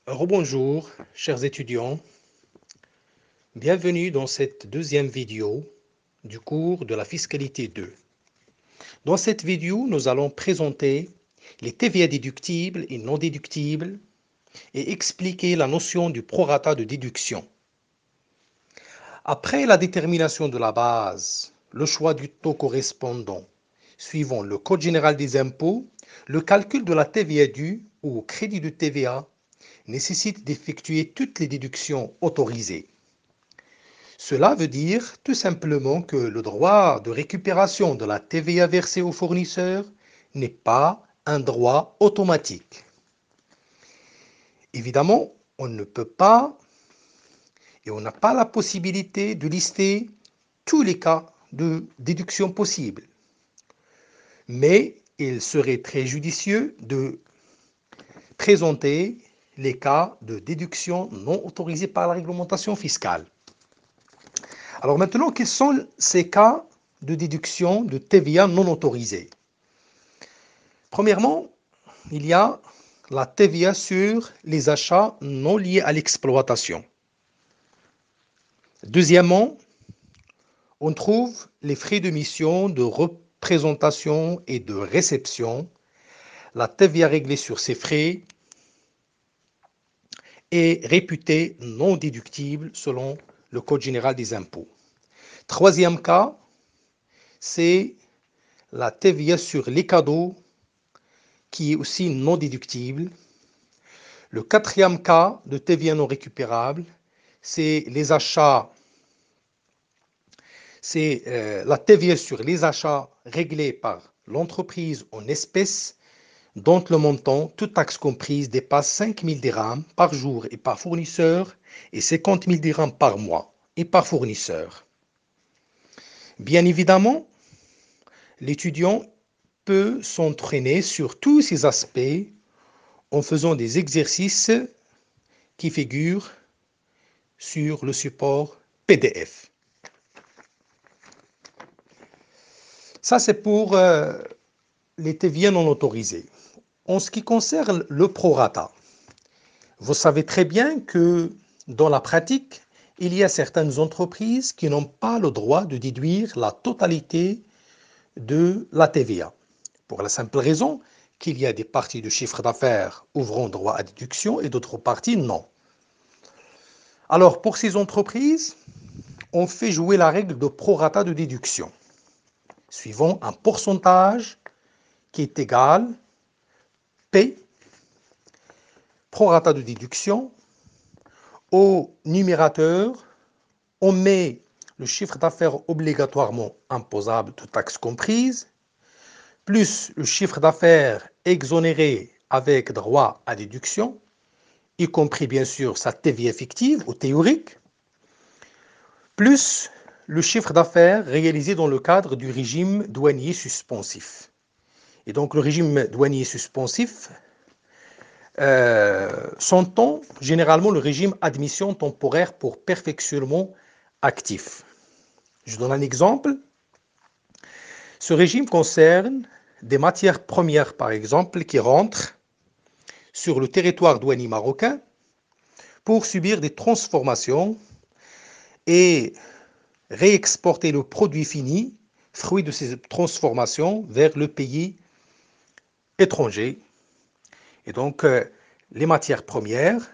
Rebonjour, chers étudiants. Bienvenue dans cette deuxième vidéo du cours de la fiscalité 2. Dans cette vidéo, nous allons présenter les TVA déductibles et non déductibles et expliquer la notion du prorata de déduction. Après la détermination de la base, le choix du taux correspondant suivant le Code général des impôts, le calcul de la TVA due ou crédit de TVA nécessite d'effectuer toutes les déductions autorisées. Cela veut dire tout simplement que le droit de récupération de la TVA versée au fournisseur n'est pas un droit automatique. Évidemment, on ne peut pas et on n'a pas la possibilité de lister tous les cas de déduction possibles. Mais il serait très judicieux de présenter les cas de déduction non autorisés par la réglementation fiscale. Alors maintenant, quels sont ces cas de déduction de TVA non autorisés? Premièrement, il y a la TVA sur les achats non liés à l'exploitation. Deuxièmement, on trouve les frais de mission, de représentation et de réception. La TVA réglée sur ces frais est réputée non déductible selon le Code général des impôts. Troisième cas, c'est la TVA sur les cadeaux qui est aussi non déductible. Le quatrième cas de TVA non récupérable, c'est les achats, c'est la TVA sur les achats réglés par l'entreprise en espèces dont le montant, toute taxe comprise, dépasse 5 000 dirhams par jour et par fournisseur et 50 000 dirhams par mois et par fournisseur. Bien évidemment, l'étudiant peut s'entraîner sur tous ces aspects en faisant des exercices qui figurent sur le support PDF. Ça, c'est pour les TVA non autorisés. En ce qui concerne le prorata, vous savez très bien que dans la pratique, il y a certaines entreprises qui n'ont pas le droit de déduire la totalité de la TVA. Pour la simple raison qu'il y a des parties de chiffre d'affaires ouvrant droit à déduction et d'autres parties non. Alors, pour ces entreprises, on fait jouer la règle de prorata de déduction, suivant un pourcentage qui est égal P, prorata de déduction. Au numérateur, on met le chiffre d'affaires obligatoirement imposable, toute taxe comprise, plus le chiffre d'affaires exonéré avec droit à déduction, y compris bien sûr sa TVA effective ou théorique, plus le chiffre d'affaires réalisé dans le cadre du régime douanier suspensif. Et donc le régime douanier suspensif s'entend généralement le régime admission temporaire pour perfectionnement actif. Je donne un exemple. Ce régime concerne des matières premières, par exemple, qui rentrent sur le territoire douanier marocain pour subir des transformations et réexporter le produit fini, fruit de ces transformations, vers le pays étranger. Et donc, les matières premières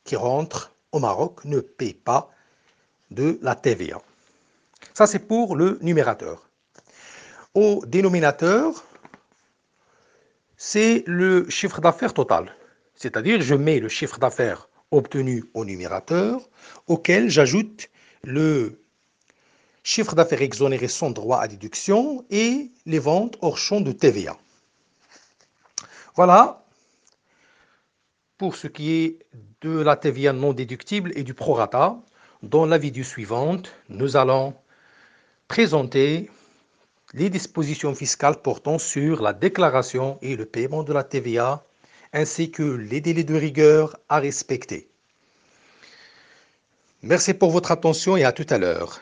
qui rentrent au Maroc ne paient pas de la TVA. Ça, c'est pour le numérateur. Au dénominateur, c'est le chiffre d'affaires total. C'est-à-dire, je mets le chiffre d'affaires obtenu au numérateur, auquel j'ajoute le chiffre d'affaires exonéré sans droit à déduction et les ventes hors champ de TVA. Voilà pour ce qui est de la TVA non déductible et du prorata. Dans la vidéo suivante, nous allons présenter les dispositions fiscales portant sur la déclaration et le paiement de la TVA, ainsi que les délais de rigueur à respecter. Merci pour votre attention et à tout à l'heure.